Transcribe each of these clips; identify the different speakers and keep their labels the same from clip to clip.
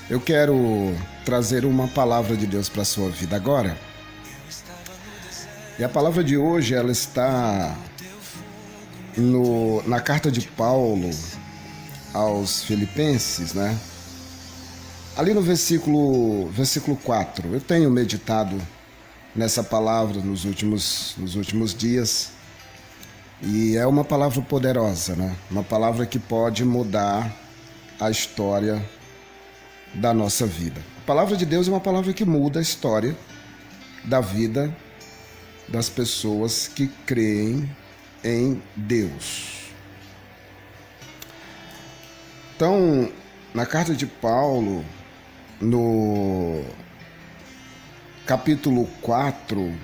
Speaker 1: Eu quero trazer uma palavra de Deus para a sua vida agora. E a palavra de hoje, ela está na carta de Paulo aos Filipenses, né? Ali no versículo 4. Eu tenho meditado nessa palavra nos últimos dias. E é uma palavra poderosa, né? Uma palavra que pode mudar a história da nossa vida. A palavra de Deus é uma palavra que muda a história da vida das pessoas que creem em Deus. Então, na carta de Paulo, no capítulo 4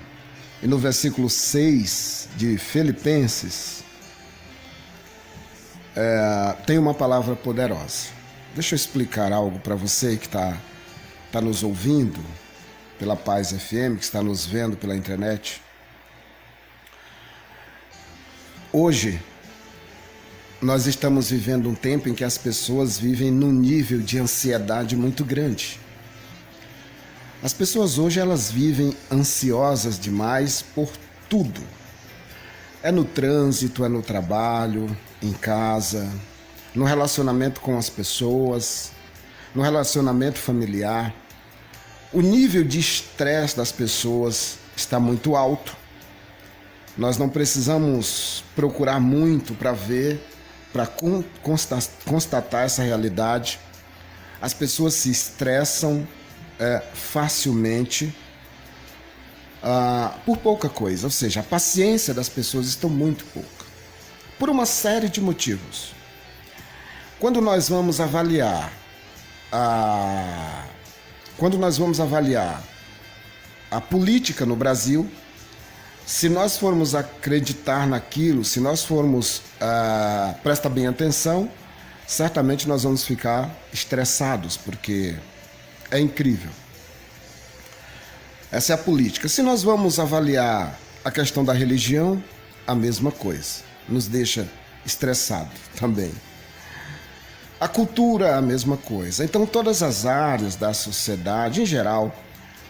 Speaker 1: e no versículo 6 de Filipenses, tem uma palavra poderosa. Deixa eu explicar algo para você que está nos ouvindo pela Paz FM, que está nos vendo pela internet. Hoje, nós estamos vivendo um tempo em que as pessoas vivem num nível de ansiedade muito grande. As pessoas hoje, elas vivem ansiosas demais por tudo. É no trânsito, é no trabalho, em casa, no relacionamento com as pessoas, no relacionamento familiar. O nível de estresse das pessoas está muito alto. Nós não precisamos procurar muito para ver, para constatar essa realidade. As pessoas se estressam facilmente por pouca coisa, ou seja, a paciência das pessoas está muito pouca, por uma série de motivos. Quando nós vamos avaliar a política no Brasil, se nós formos acreditar naquilo, se nós formos prestar bem atenção, certamente nós vamos ficar estressados, porque é incrível. Essa é a política. Se nós vamos avaliar a questão da religião, a mesma coisa, nos deixa estressado também. A cultura, a mesma coisa. Então, todas as áreas da sociedade, em geral,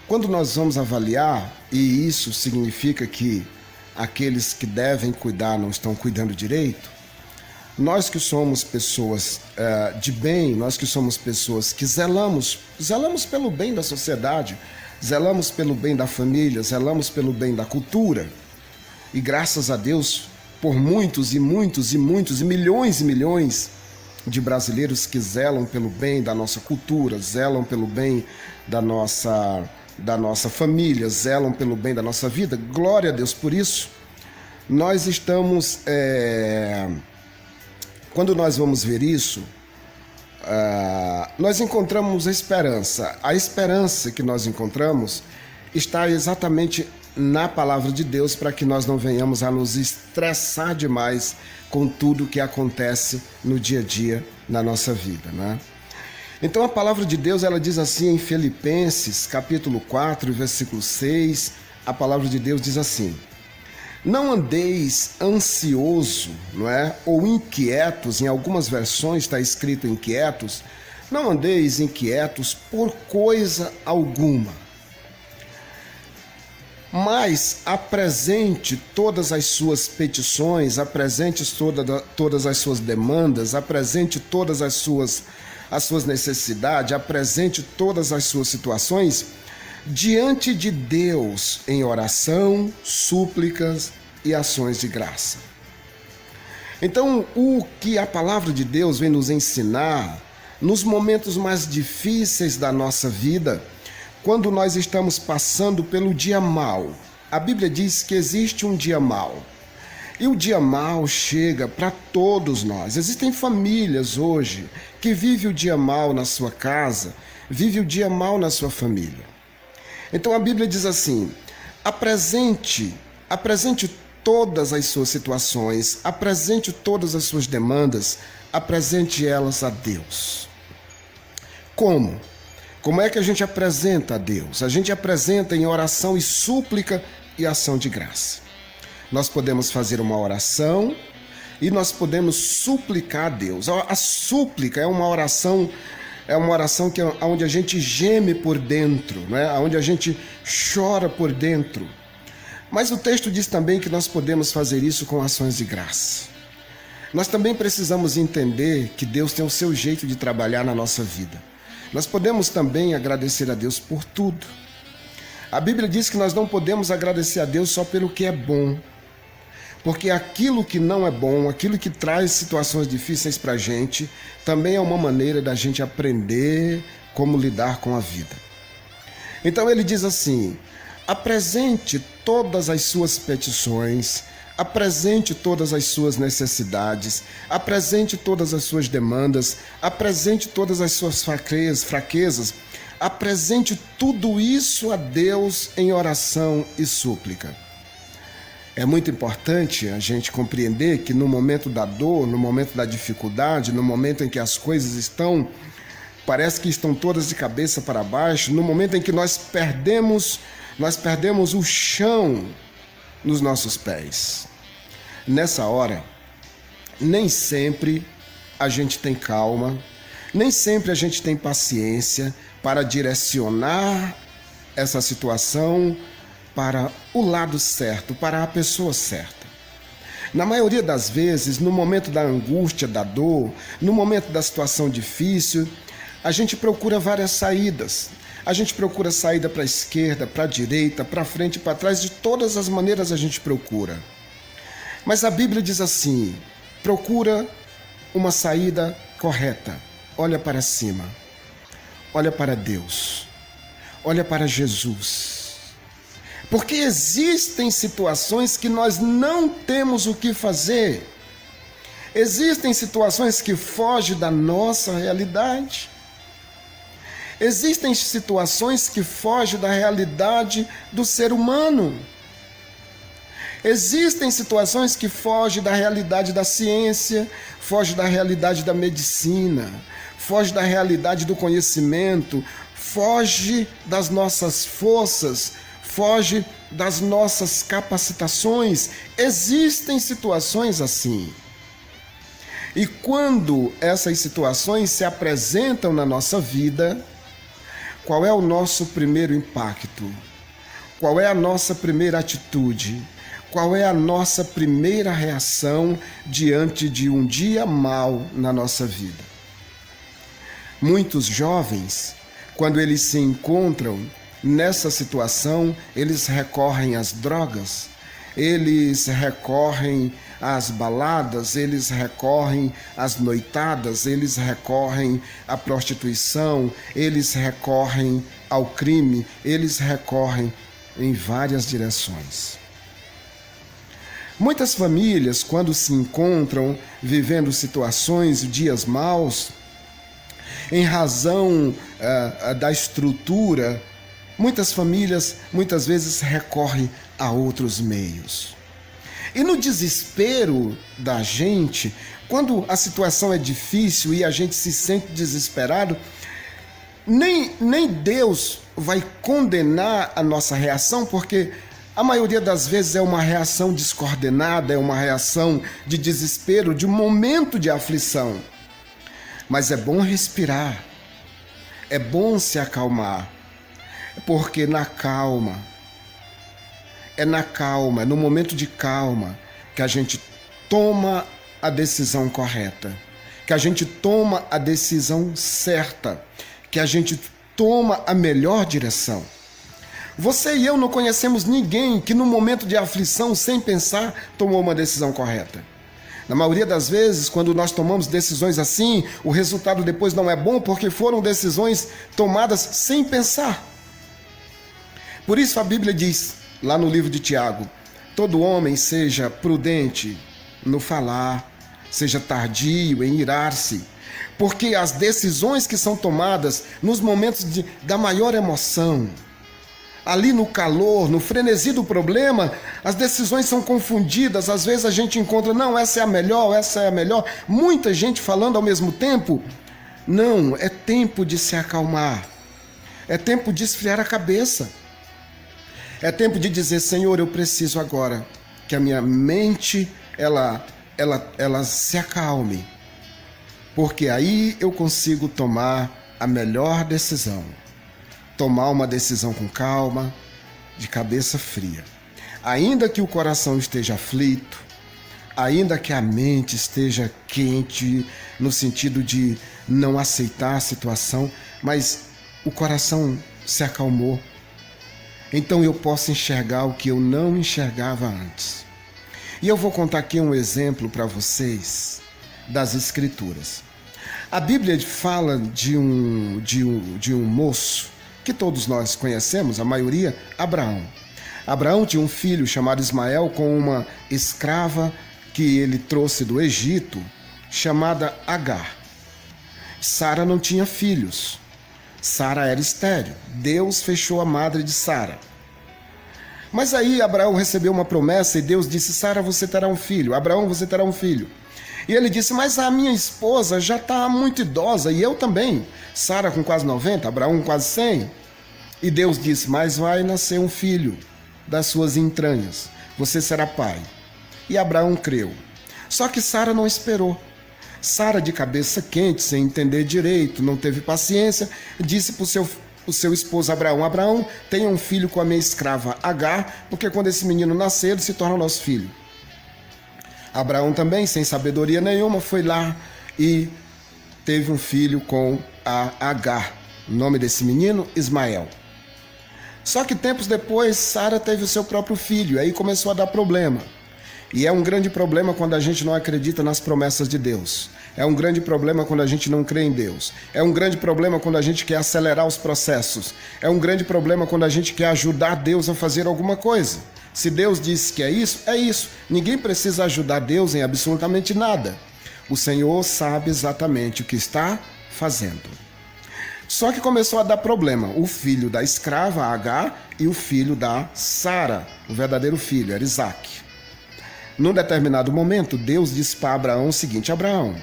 Speaker 1: quando nós vamos avaliar, e isso significa que aqueles que devem cuidar não estão cuidando direito, nós que somos pessoas de bem, nós que somos pessoas que zelamos pelo bem da sociedade, zelamos pelo bem da família, zelamos pelo bem da cultura, e graças a Deus, por muitos e milhões de brasileiros que zelam pelo bem da nossa cultura, zelam pelo bem da nossa família, zelam pelo bem da nossa vida. Glória a Deus por isso. Nós estamos... Quando nós vamos ver isso, nós encontramos a esperança. A esperança que nós encontramos está exatamente na palavra de Deus, para que nós não venhamos a nos estressar demais com tudo que acontece no dia a dia na nossa vida, né? Então a palavra de Deus, ela diz assim em Filipenses, capítulo 4, versículo 6, a palavra de Deus diz assim: não andeis ansioso, não é? Ou inquietos, em algumas versões está escrito inquietos, não andeis inquietos por coisa alguma. Mas apresente todas as suas petições, apresente todas as suas demandas, apresente todas as suas necessidades, apresente todas as suas situações diante de Deus em oração, súplicas e ações de graça. Então, o que a palavra de Deus vem nos ensinar nos momentos mais difíceis da nossa vida, quando nós estamos passando pelo dia mau. A Bíblia diz que existe um dia mau. E o dia mau chega para todos nós. Existem famílias hoje que vivem o dia mau na sua casa, vivem o dia mau na sua família. Então a Bíblia diz assim: apresente todas as suas situações, apresente todas as suas demandas, apresente elas a Deus. Como? Como é que a gente apresenta a Deus? A gente apresenta em oração e súplica e ação de graça. Nós podemos fazer uma oração e nós podemos suplicar a Deus. A súplica é uma oração é uma oração onde a gente geme por dentro, né? Onde a gente chora por dentro. Mas o texto diz também que nós podemos fazer isso com ações de graça. Nós também precisamos entender que Deus tem o seu jeito de trabalhar na nossa vida. Nós podemos também agradecer a Deus por tudo. A Bíblia diz que nós não podemos agradecer a Deus só pelo que é bom. Porque aquilo que não é bom, aquilo que traz situações difíceis para a gente, também é uma maneira da gente aprender como lidar com a vida. Então ele diz assim: apresente todas as suas petições, apresente todas as suas necessidades, apresente todas as suas demandas, apresente todas as suas fraquezas, apresente tudo isso a Deus em oração e súplica. É muito importante a gente compreender que no momento da dor, no momento da dificuldade, no momento em que as coisas parece que estão todas de cabeça para baixo, no momento em que nós perdemos o chão nos nossos pés. Nessa hora, nem sempre a gente tem calma, nem sempre a gente tem paciência para direcionar essa situação para o lado certo, para a pessoa certa. Na maioria das vezes, no momento da angústia, da dor, no momento da situação difícil, a gente procura várias saídas. A gente procura saída para a esquerda, para a direita, para frente, para trás, de todas as maneiras a gente procura. Mas a Bíblia diz assim: procura uma saída correta. Olha para cima. Olha para Deus. Olha para Jesus. Porque existem situações que nós não temos o que fazer. Existem situações que fogem da nossa realidade. Existem situações que fogem da realidade do ser humano. Existem situações que fogem da realidade da ciência, fogem da realidade da medicina, fogem da realidade do conhecimento, fogem das nossas forças, foge das nossas capacitações. Existem situações assim. E quando essas situações se apresentam na nossa vida, qual é o nosso primeiro impacto? Qual é a nossa primeira atitude? Qual é a nossa primeira reação diante de um dia mau na nossa vida? Muitos jovens, quando eles se encontram nessa situação, eles recorrem às drogas, eles recorrem às baladas, eles recorrem às noitadas, eles recorrem à prostituição, eles recorrem ao crime, eles recorrem em várias direções. Muitas famílias, quando se encontram vivendo situações, dias maus, em razão da estrutura, muitas famílias, muitas vezes, recorrem a outros meios. E no desespero da gente, quando a situação é difícil e a gente se sente desesperado, nem Deus vai condenar a nossa reação, porque a maioria das vezes é uma reação descoordenada, é uma reação de desespero, de um momento de aflição. Mas é bom respirar, é bom se acalmar. Porque na calma, é no momento de calma que a gente toma a decisão correta, que a gente toma a decisão certa, que a gente toma a melhor direção. Você e eu não conhecemos ninguém que no momento de aflição, sem pensar, tomou uma decisão correta. Na maioria das vezes, quando nós tomamos decisões assim, o resultado depois não é bom porque foram decisões tomadas sem pensar. Por isso a Bíblia diz, lá no livro de Tiago, todo homem seja prudente no falar, seja tardio em irar-se, porque as decisões que são tomadas nos momentos da maior emoção, ali no calor, no frenesi do problema, as decisões são confundidas, às vezes a gente encontra, não, essa é a melhor, muita gente falando ao mesmo tempo. Não, é tempo de se acalmar, é tempo de esfriar a cabeça. É tempo de dizer, Senhor, eu preciso agora que a minha mente, ela se acalme. Porque aí eu consigo tomar a melhor decisão. Tomar uma decisão com calma, de cabeça fria. Ainda que o coração esteja aflito, ainda que a mente esteja quente, no sentido de não aceitar a situação, mas o coração se acalmou. Então eu posso enxergar o que eu não enxergava antes. E eu vou contar aqui um exemplo para vocês das Escrituras. A Bíblia fala de um moço que todos nós conhecemos, a maioria, Abraão. Abraão tinha um filho chamado Ismael com uma escrava que ele trouxe do Egito, chamada Agar. Sara não tinha filhos. Sara era estéril. Deus fechou a madre de Sara. Mas aí Abraão recebeu uma promessa e Deus disse: Sara, você terá um filho. Abraão, você terá um filho. E ele disse: mas a minha esposa já está muito idosa e eu também. Sara com quase 90, Abraão com quase 100. E Deus disse: mas vai nascer um filho das suas entranhas. Você será pai. E Abraão creu. Só que Sara não esperou. Sara, de cabeça quente, sem entender direito, não teve paciência, disse para o seu esposo Abraão: Abraão, tenha um filho com a minha escrava Agar, porque quando esse menino nascer, ele se torna nosso filho. Abraão também, sem sabedoria nenhuma, foi lá e teve um filho com a Agar. O nome desse menino, Ismael. Só que tempos depois, Sara teve o seu próprio filho, aí começou a dar problema. E é um grande problema quando a gente não acredita nas promessas de Deus. É um grande problema quando a gente não crê em Deus. É um grande problema quando a gente quer acelerar os processos. É um grande problema quando a gente quer ajudar Deus a fazer alguma coisa. Se Deus disse que é isso, é isso. Ninguém precisa ajudar Deus em absolutamente nada. O Senhor sabe exatamente o que está fazendo. Só que começou a dar problema. O filho da escrava, Agar, e o filho da Sara, o verdadeiro filho, era Isaac. Num determinado momento, Deus disse para Abraão o seguinte: Abraão,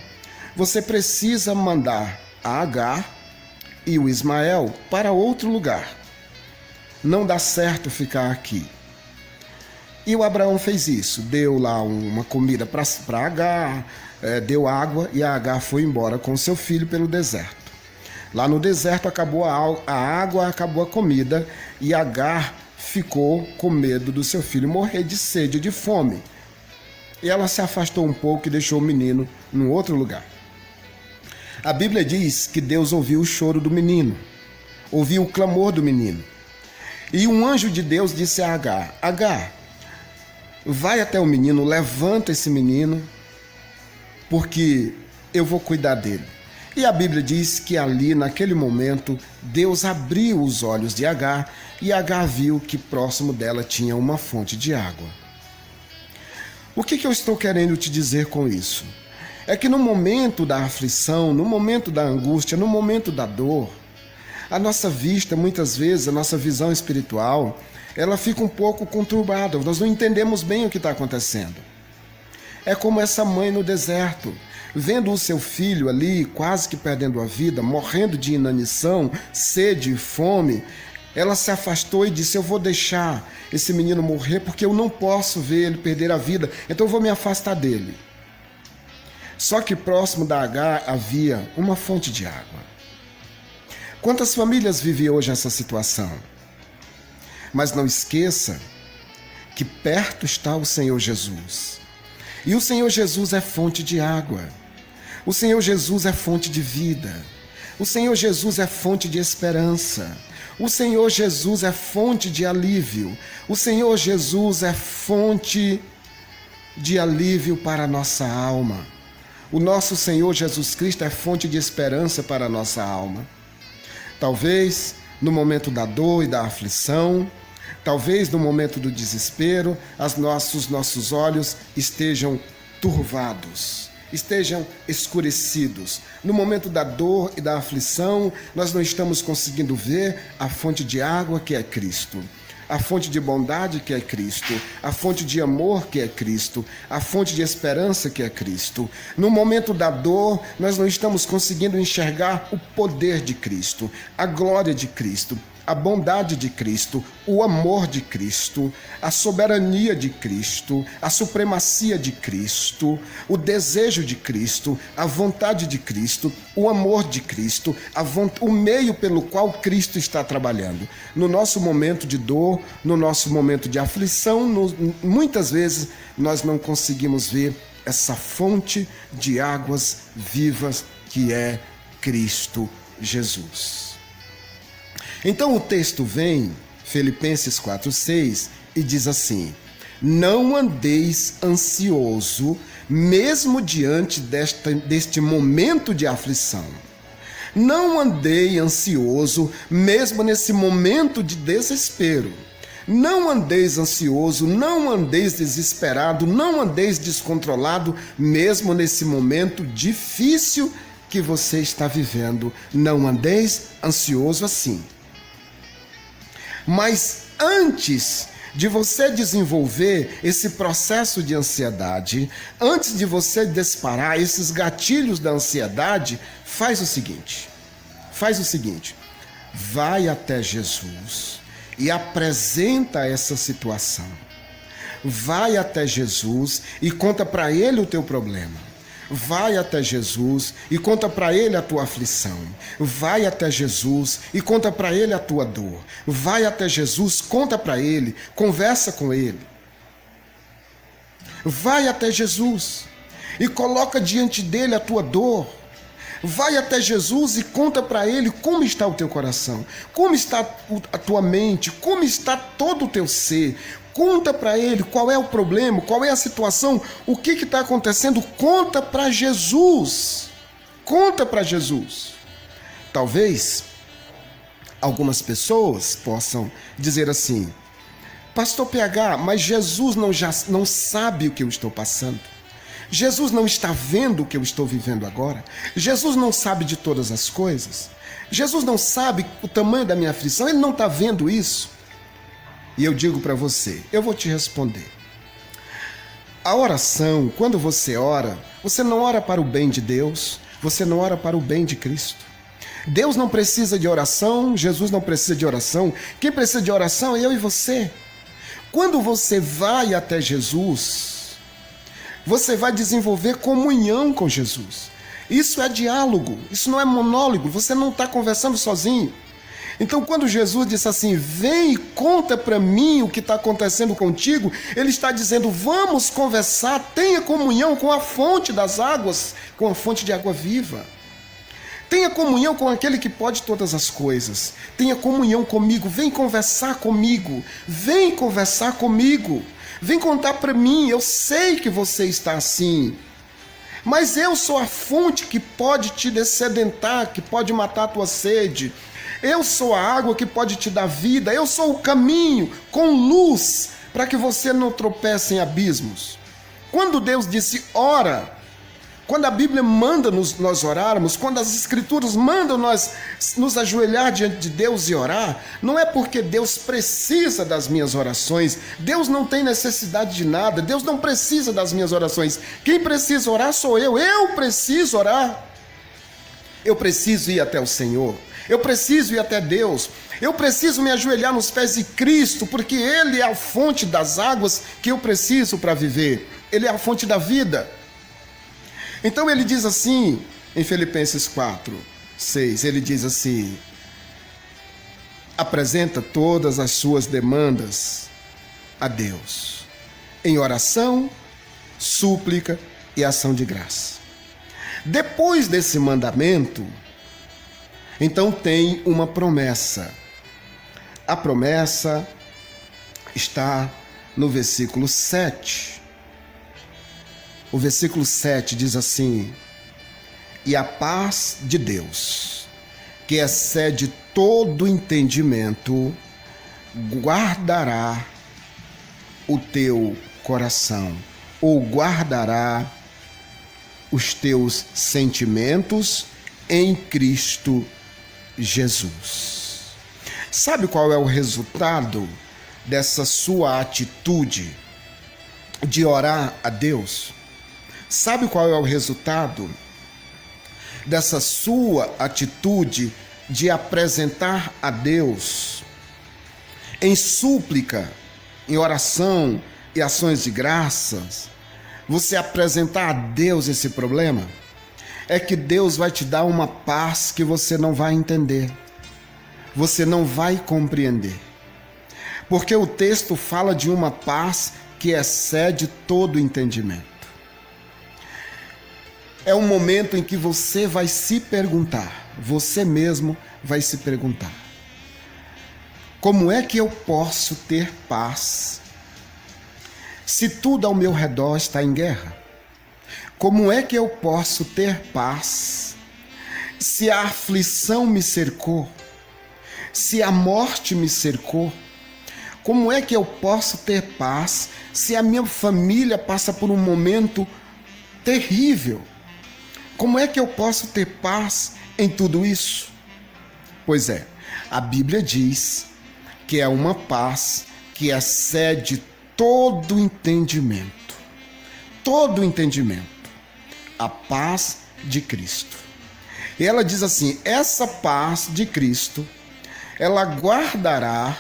Speaker 1: você precisa mandar a Agar e o Ismael para outro lugar. Não dá certo ficar aqui. E o Abraão fez isso, deu lá uma comida para Agar, deu água e a Agar foi embora com seu filho pelo deserto. Lá no deserto acabou a água, acabou a comida e Agar ficou com medo do seu filho morrer de sede e de fome. E ela se afastou um pouco e deixou o menino num outro lugar. A Bíblia diz que Deus ouviu o choro do menino, ouviu o clamor do menino. E um anjo de Deus disse a Agar: Agar, vai até o menino, levanta esse menino, porque eu vou cuidar dele. E a Bíblia diz que ali, naquele momento, Deus abriu os olhos de Agar e Agar viu que próximo dela tinha uma fonte de água. O que eu estou querendo te dizer com isso? É que no momento da aflição, no momento da angústia, no momento da dor, a nossa vista, muitas vezes, a nossa visão espiritual, ela fica um pouco conturbada. Nós não entendemos bem o que está acontecendo. É como essa mãe no deserto, vendo o seu filho ali, quase que perdendo a vida, morrendo de inanição, sede e fome. Ela se afastou e disse: eu vou deixar esse menino morrer porque eu não posso ver ele perder a vida, então eu vou me afastar dele. Só que próximo da Agar havia uma fonte de água. Quantas famílias vivem hoje essa situação? Mas não esqueça que perto está o Senhor Jesus. E o Senhor Jesus é fonte de água. O Senhor Jesus é fonte de vida. O Senhor Jesus é fonte de esperança. O Senhor Jesus é fonte de alívio. O Senhor Jesus é fonte de alívio para a nossa alma. O nosso Senhor Jesus Cristo é fonte de esperança para a nossa alma. Talvez no momento da dor e da aflição, talvez no momento do desespero, nossos olhos estejam turvados, estejam escurecidos. No momento da dor e da aflição, nós não estamos conseguindo ver a fonte de água que é Cristo, a fonte de bondade que é Cristo, a fonte de amor que é Cristo, a fonte de esperança que é Cristo. No momento da dor, nós não estamos conseguindo enxergar o poder de Cristo, a glória de Cristo, a bondade de Cristo, o amor de Cristo, a soberania de Cristo, a supremacia de Cristo, o desejo de Cristo, a vontade de Cristo, o amor de Cristo, o meio pelo qual Cristo está trabalhando. No nosso momento de dor, no nosso momento de aflição, muitas vezes nós não conseguimos ver essa fonte de águas vivas que é Cristo Jesus. Então o texto vem, Filipenses 4:6, e diz assim: não andeis ansioso, mesmo diante deste momento de aflição. Não andei ansioso, mesmo nesse momento de desespero. Não andeis ansioso, não andeis desesperado, não andeis descontrolado, mesmo nesse momento difícil que você está vivendo. Não andeis ansioso assim. Mas antes de você desenvolver esse processo de ansiedade, antes de você disparar esses gatilhos da ansiedade, faz o seguinte, vai até Jesus e apresenta essa situação. Vai até Jesus e conta para ele o teu problema. Vai até Jesus e conta para ele a tua aflição. Vai até Jesus e conta para ele a tua dor. Vai até Jesus, conta para ele, conversa com ele. Vai até Jesus e coloca diante dele a tua dor. Vai até Jesus e conta para ele como está o teu coração, como está a tua mente, como está todo o teu ser. Conta para ele qual é o problema, qual é a situação, o que está acontecendo. Conta para Jesus. Conta para Jesus. Talvez algumas pessoas possam dizer assim: Pastor PH, mas Jesus não sabe o que eu estou passando. Jesus não está vendo o que eu estou vivendo agora. Jesus não sabe de todas as coisas. Jesus não sabe o tamanho da minha aflição. Ele não está vendo isso. E eu digo para você, eu vou te responder. A oração, quando você ora, você não ora para o bem de Deus, você não ora para o bem de Cristo. Deus não precisa de oração, Jesus não precisa de oração. Quem precisa de oração é eu e você. Quando você vai até Jesus, você vai desenvolver comunhão com Jesus. Isso é diálogo, isso não é monólogo, você não está conversando sozinho. Então, quando Jesus disse assim, vem e conta para mim o que está acontecendo contigo, ele está dizendo, vamos conversar, tenha comunhão com a fonte das águas, com a fonte de água viva. Tenha comunhão com aquele que pode todas as coisas. Tenha comunhão comigo, vem conversar comigo, vem conversar comigo. Vem contar para mim, eu sei que você está assim. Mas eu sou a fonte que pode te dessedentar, que pode matar a tua sede. Eu sou a água que pode te dar vida. Eu sou o caminho com luz para que você não tropece em abismos. Quando Deus disse ora, quando a Bíblia manda nós orarmos, quando as Escrituras mandam nós nos ajoelhar diante de Deus e orar, não é porque Deus precisa das minhas orações. Deus não tem necessidade de nada. Deus não precisa das minhas orações. Quem precisa orar sou eu. Eu preciso orar. Eu preciso ir até o Senhor. Eu preciso ir até Deus. Eu preciso me ajoelhar nos pés de Cristo, porque Ele é a fonte das águas que eu preciso para viver. Ele é a fonte da vida. Então ele diz assim, em Filipenses 4:6, ele diz assim, apresenta todas as suas demandas a Deus, em oração, súplica e ação de graça. Depois desse mandamento, então tem uma promessa. A promessa está no versículo 7. O versículo 7 diz assim: e a paz de Deus, que excede todo entendimento, guardará o teu coração, ou guardará os teus sentimentos em Cristo Jesus. Sabe qual é o resultado dessa sua atitude de orar a Deus? Sabe qual é o resultado dessa sua atitude de apresentar a Deus em súplica, em oração e ações de graças, você apresentar a Deus esse problema, é que Deus vai te dar uma paz que você não vai entender, você não vai compreender. Porque o texto fala de uma paz que excede todo entendimento. É um momento em que você vai se perguntar, você mesmo vai se perguntar: como é que eu posso ter paz se tudo ao meu redor está em guerra? Como é que eu posso ter paz se a aflição me cercou, se a morte me cercou? Como é que eu posso ter paz se a minha família passa por um momento terrível? Como é que eu posso ter paz em tudo isso? Pois é, a Bíblia diz que é uma paz que excede todo entendimento. Todo entendimento. A paz de Cristo. E ela diz assim: essa paz de Cristo, ela guardará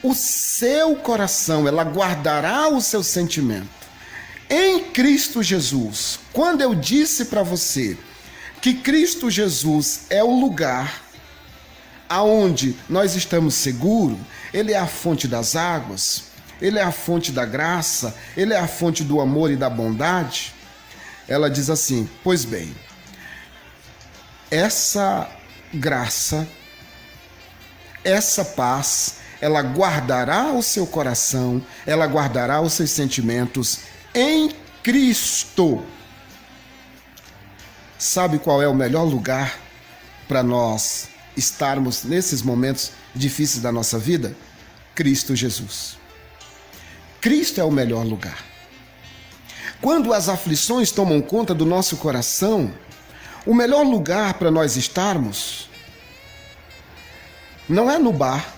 Speaker 1: o seu coração, ela guardará o seu sentimento. Em Cristo Jesus, quando eu disse para você que Cristo Jesus é o lugar aonde nós estamos seguros, Ele é a fonte das águas, Ele é a fonte da graça, Ele é a fonte do amor e da bondade, ela diz assim: pois bem, essa graça, essa paz, ela guardará o seu coração, ela guardará os seus sentimentos em Cristo. Sabe qual é o melhor lugar para nós estarmos nesses momentos difíceis da nossa vida? Cristo Jesus. Cristo é o melhor lugar. Quando as aflições tomam conta do nosso coração, o melhor lugar para nós estarmos não é no bar,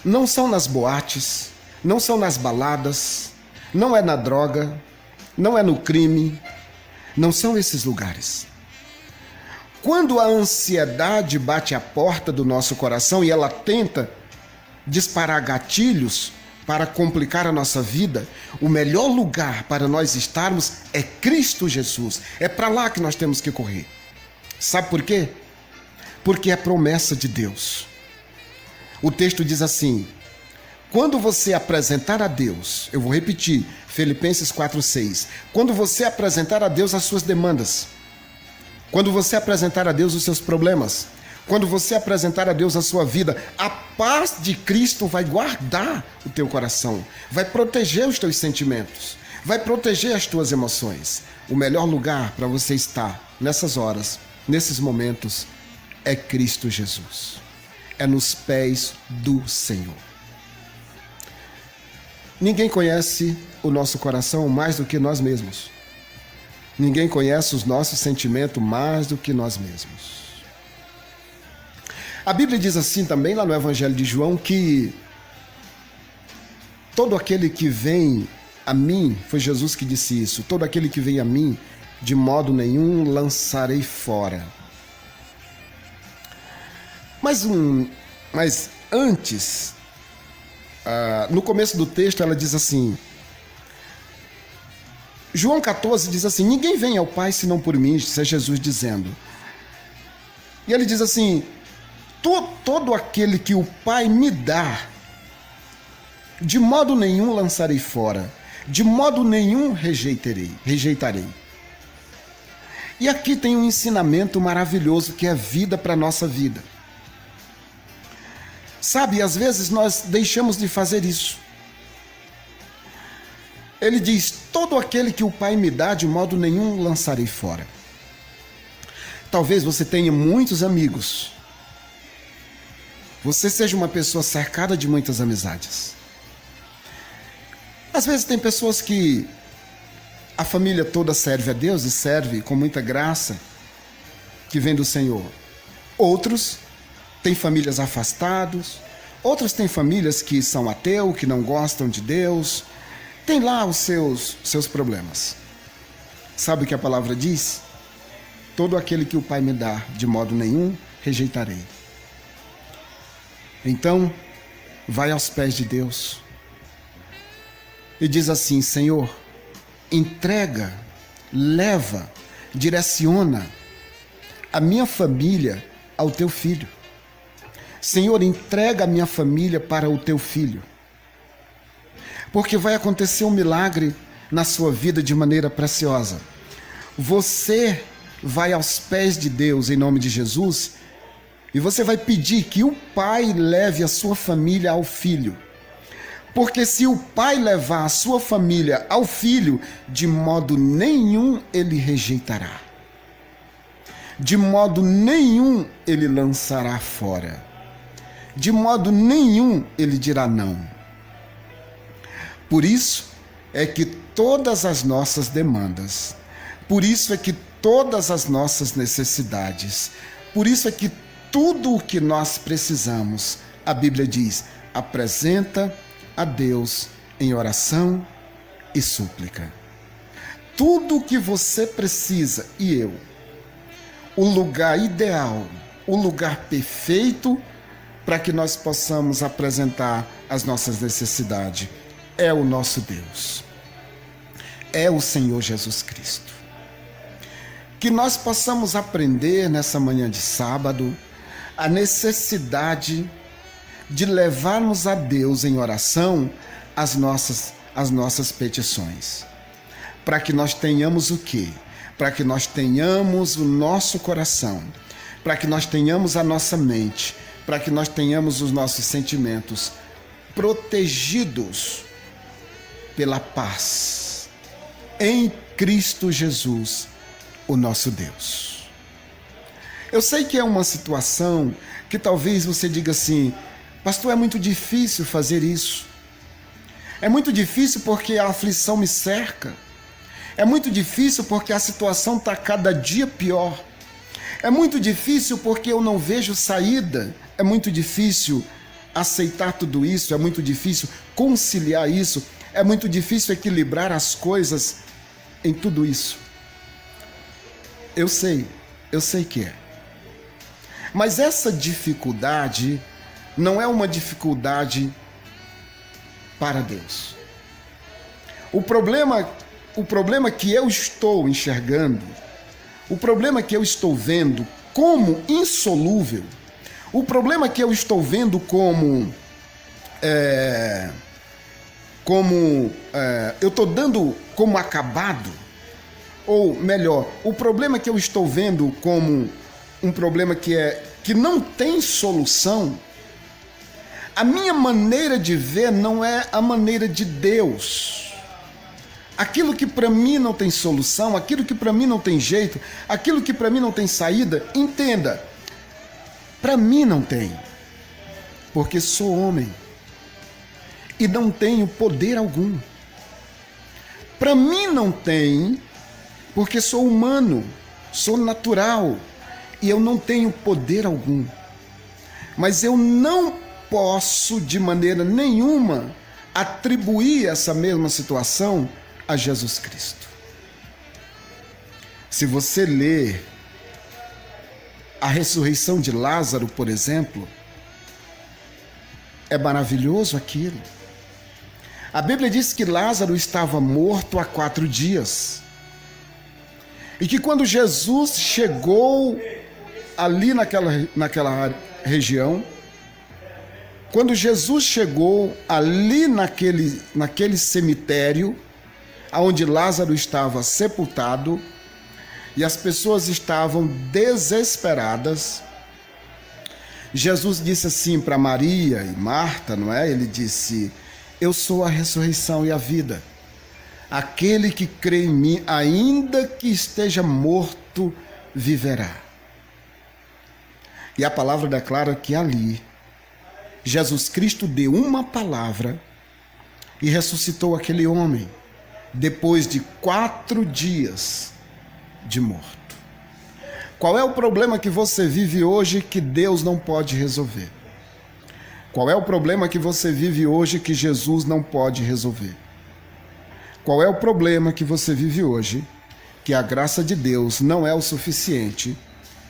Speaker 1: não são nas boates, não são nas baladas, não é na droga, não é no crime, não são esses lugares. Quando a ansiedade bate à porta do nosso coração e ela tenta disparar gatilhos para complicar a nossa vida, o melhor lugar para nós estarmos é Cristo Jesus. É para lá que nós temos que correr. Sabe por quê? Porque é promessa de Deus. O texto diz assim: quando você apresentar a Deus, eu vou repetir, Filipenses 4:6, quando você apresentar a Deus as suas demandas, quando você apresentar a Deus os seus problemas, quando você apresentar a Deus a sua vida, a paz de Cristo vai guardar o teu coração, vai proteger os teus sentimentos, vai proteger as tuas emoções. O melhor lugar para você estar nessas horas, nesses momentos, é Cristo Jesus. É nos pés do Senhor. Ninguém conhece o nosso coração mais do que nós mesmos. Ninguém conhece os nossos sentimentos mais do que nós mesmos. A Bíblia diz assim também, lá no Evangelho de João, que todo aquele que vem a mim, foi Jesus que disse isso, todo aquele que vem a mim, de modo nenhum lançarei fora. Mas antes, no começo do texto, ela diz assim, João 14 diz assim: ninguém vem ao Pai senão por mim, isso é Jesus dizendo. E ele diz assim: todo aquele que o Pai me dá, de modo nenhum lançarei fora, de modo nenhum rejeitarei. E aqui tem um ensinamento maravilhoso que é vida para a nossa vida. Sabe, às vezes nós deixamos de fazer isso. Ele diz: todo aquele que o Pai me dá, de modo nenhum lançarei fora. Talvez você tenha muitos amigos. Você seja uma pessoa cercada de muitas amizades. Às vezes tem pessoas que a família toda serve a Deus e serve com muita graça que vem do Senhor. Outros têm famílias afastadas, outros têm famílias que são ateus, que não gostam de Deus, tem lá os seus problemas. Sabe o que a palavra diz? Todo aquele que o Pai me dá, de modo nenhum rejeitarei. Então, vai aos pés de Deus e diz assim: Senhor, entrega, leva, direciona a minha família ao teu filho. Senhor, entrega a minha família para o teu filho. Porque vai acontecer um milagre na sua vida de maneira preciosa. Você vai aos pés de Deus em nome de Jesus e você vai pedir que o pai leve a sua família ao filho. Porque se o pai levar a sua família ao filho, de modo nenhum ele rejeitará. De modo nenhum ele lançará fora. De modo nenhum ele dirá não. Por isso é que todas as nossas demandas, por isso é que todas as nossas necessidades, por isso é que tudo o que nós precisamos, a Bíblia diz, apresenta a Deus em oração e súplica. Tudo o que você precisa e eu, o lugar ideal, o lugar perfeito para que nós possamos apresentar as nossas necessidades é o nosso Deus, é o Senhor Jesus Cristo. Que nós possamos aprender nessa manhã de sábado a necessidade de levarmos a Deus em oração as nossas petições. Para que nós tenhamos o quê? Para que nós tenhamos o nosso coração, para que nós tenhamos a nossa mente, para que nós tenhamos os nossos sentimentos protegidos pela paz em Cristo Jesus, o nosso Deus. Eu sei que é uma situação que talvez você diga assim: pastor, é muito difícil fazer isso. É muito difícil porque a aflição me cerca. É muito difícil porque a situação está cada dia pior. É muito difícil porque eu não vejo saída. É muito difícil aceitar tudo isso. É muito difícil conciliar isso. É muito difícil equilibrar as coisas em tudo isso. Eu sei que é. Mas essa dificuldade não é uma dificuldade para Deus. O problema que eu estou enxergando, o problema que eu estou vendo como insolúvel, o problema que eu estou vendo como eu estou dando como acabado, ou melhor, o problema que eu estou vendo como um problema que não tem solução, a minha maneira de ver não é a maneira de Deus. Aquilo que para mim não tem solução, aquilo que para mim não tem jeito, aquilo que para mim não tem saída, entenda, para mim não tem, porque sou homem e não tenho poder algum. Para mim não tem, porque sou humano, sou natural e eu não tenho poder algum. Mas eu não posso de maneira nenhuma atribuir essa mesma situação a Jesus Cristo. Se você ler a ressurreição de Lázaro, por exemplo, é maravilhoso aquilo. A Bíblia diz que Lázaro estava morto há 4 dias. E que quando Jesus chegou ali naquela região, quando Jesus chegou ali naquele cemitério, onde Lázaro estava sepultado, e as pessoas estavam desesperadas, Jesus disse assim para Maria e Marta, não é? Ele disse: eu sou a ressurreição e a vida. Aquele que crê em mim, ainda que esteja morto, viverá. E a palavra declara que ali Jesus Cristo deu uma palavra e ressuscitou aquele homem depois de 4 dias de morto. Qual é o problema que você vive hoje que Deus não pode resolver? Qual é o problema que você vive hoje que Jesus não pode resolver? Qual é o problema que você vive hoje que a graça de Deus não é o suficiente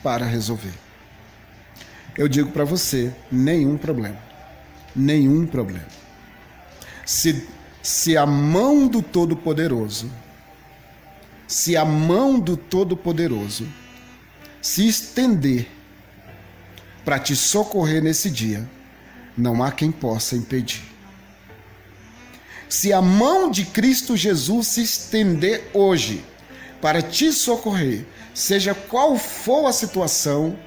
Speaker 1: para resolver? eu digo para você, nenhum problema. Nenhum problema. Se a mão do Todo-Poderoso, se estender para te socorrer nesse dia, não há quem possa impedir. Se a mão de Cristo Jesus se estender hoje para te socorrer, seja qual for a situação,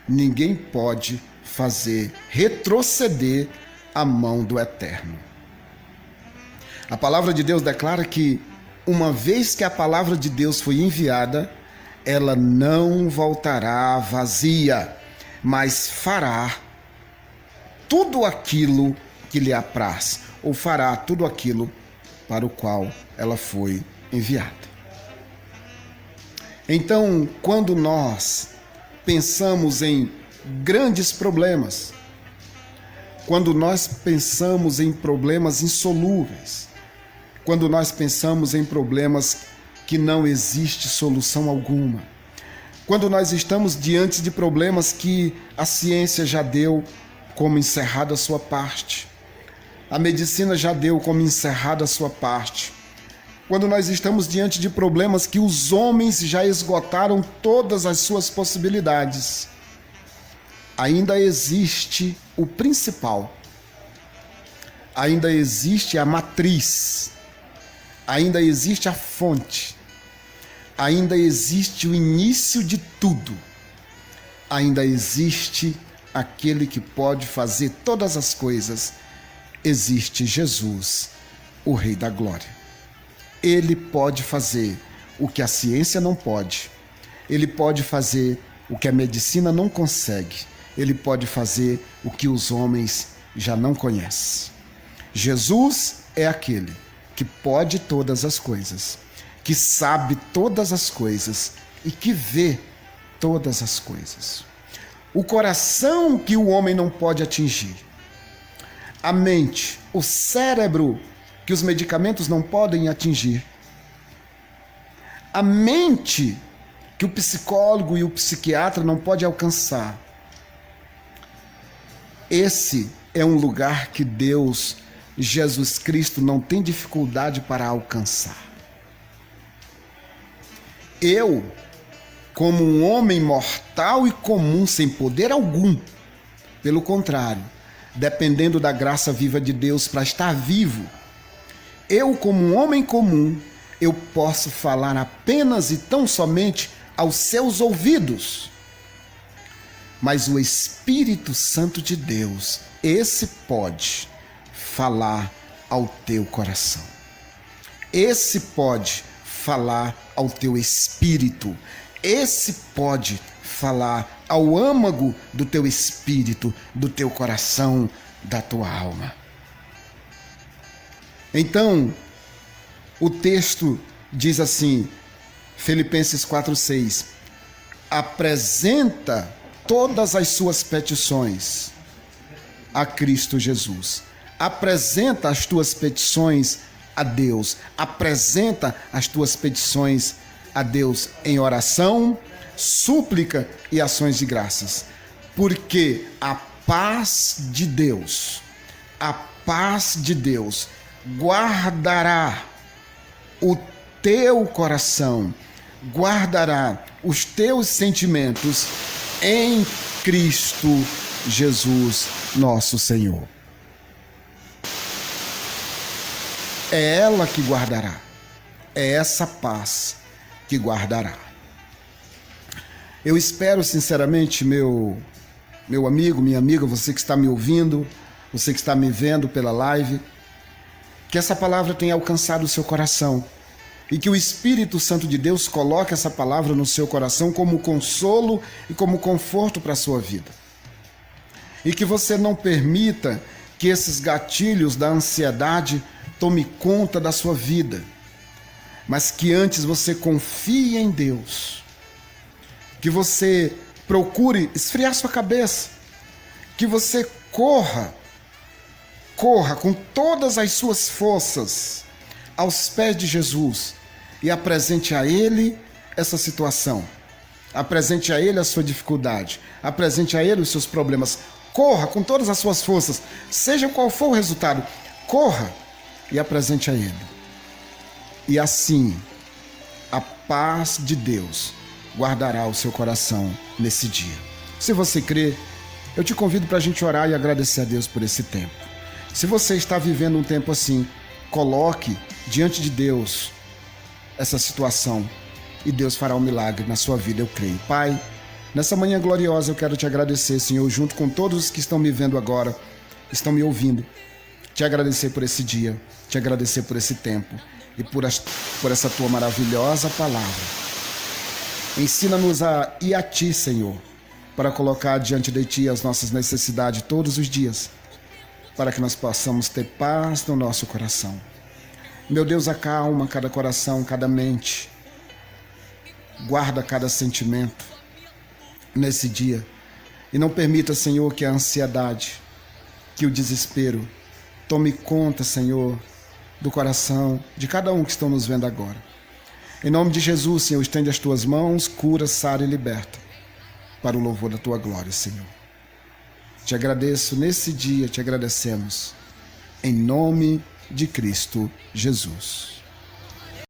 Speaker 1: ninguém pode fazer retroceder a mão do Eterno. A palavra de Deus declara que, uma vez que a palavra de Deus foi enviada, ela não voltará vazia, mas fará tudo aquilo que lhe apraz, ou fará tudo aquilo para o qual ela foi enviada. Então, quando nós pensamos em grandes problemas, quando nós pensamos em problemas insolúveis, quando nós pensamos em problemas que não existe solução alguma, quando nós estamos diante de problemas que a ciência já deu como encerrada a sua parte, a medicina já deu como encerrada a sua parte, quando nós estamos diante de problemas que os homens já esgotaram todas as suas possibilidades, ainda existe o principal, ainda existe a matriz, ainda existe a fonte, ainda existe o início de tudo, ainda existe aquele que pode fazer todas as coisas, existe Jesus, o Rei da Glória. Ele pode fazer o que a ciência não pode, ele pode fazer o que a medicina não consegue, ele pode fazer o que os homens já não conhecem. Jesus é aquele que pode todas as coisas, que sabe todas as coisas e que vê todas as coisas. O coração que o homem não pode atingir, a mente, o cérebro que os medicamentos não podem atingir, a mente que o psicólogo e o psiquiatra não podem alcançar. Esse é um lugar que Deus, Jesus Cristo, não tem dificuldade para alcançar. Eu, como um homem mortal e comum, sem poder algum, pelo contrário, dependendo da graça viva de Deus para estar vivo, eu, como um homem comum, eu posso falar apenas e tão somente aos seus ouvidos. Mas o Espírito Santo de Deus, esse pode falar ao teu coração. Esse pode falar ao teu espírito. Esse pode falar ao âmago do teu espírito, do teu coração, da tua alma. Então, o texto diz assim, Filipenses 4:6, apresenta todas as suas petições a Cristo Jesus. Apresenta as tuas petições a Deus. Apresenta as tuas petições a Deus em oração, súplica e ações de graças. Porque a paz de Deus guardará o teu coração, guardará os teus sentimentos em Cristo Jesus, nosso Senhor. É ela que guardará, é essa paz que guardará. Eu espero sinceramente, meu amigo, minha amiga, você que está me ouvindo, você que está me vendo pela live, que essa palavra tenha alcançado o seu coração e que o Espírito Santo de Deus coloque essa palavra no seu coração como consolo e como conforto para a sua vida. E que você não permita que esses gatilhos da ansiedade tome conta da sua vida, mas que antes você confie em Deus, que você procure esfriar sua cabeça, que você corra com todas as suas forças aos pés de Jesus e apresente a Ele essa situação. Apresente a Ele a sua dificuldade. Apresente a Ele os seus problemas. Corra com todas as suas forças, seja qual for o resultado. Corra e apresente a Ele. E assim, a paz de Deus guardará o seu coração nesse dia. Se você crê, eu te convido para a gente orar e agradecer a Deus por esse tempo. Se você está vivendo um tempo assim, coloque diante de Deus essa situação e Deus fará um milagre na sua vida, eu creio. Pai, nessa manhã gloriosa eu quero te agradecer, Senhor, junto com todos os que estão me vendo agora, estão me ouvindo. Te agradecer por esse dia, te agradecer por esse tempo e por essa tua maravilhosa palavra. Ensina-nos a ir a ti, Senhor, para colocar diante de ti as nossas necessidades todos os dias, para que nós possamos ter paz no nosso coração. Meu Deus, acalma cada coração, cada mente, guarda cada sentimento nesse dia e não permita, Senhor, que a ansiedade, que o desespero tome conta, Senhor, do coração de cada um que estão nos vendo agora. Em nome de Jesus, Senhor, estende as tuas mãos, cura, sara e liberta, para o louvor da tua glória, Senhor. Te agradeço nesse dia, te agradecemos, em nome de Cristo Jesus.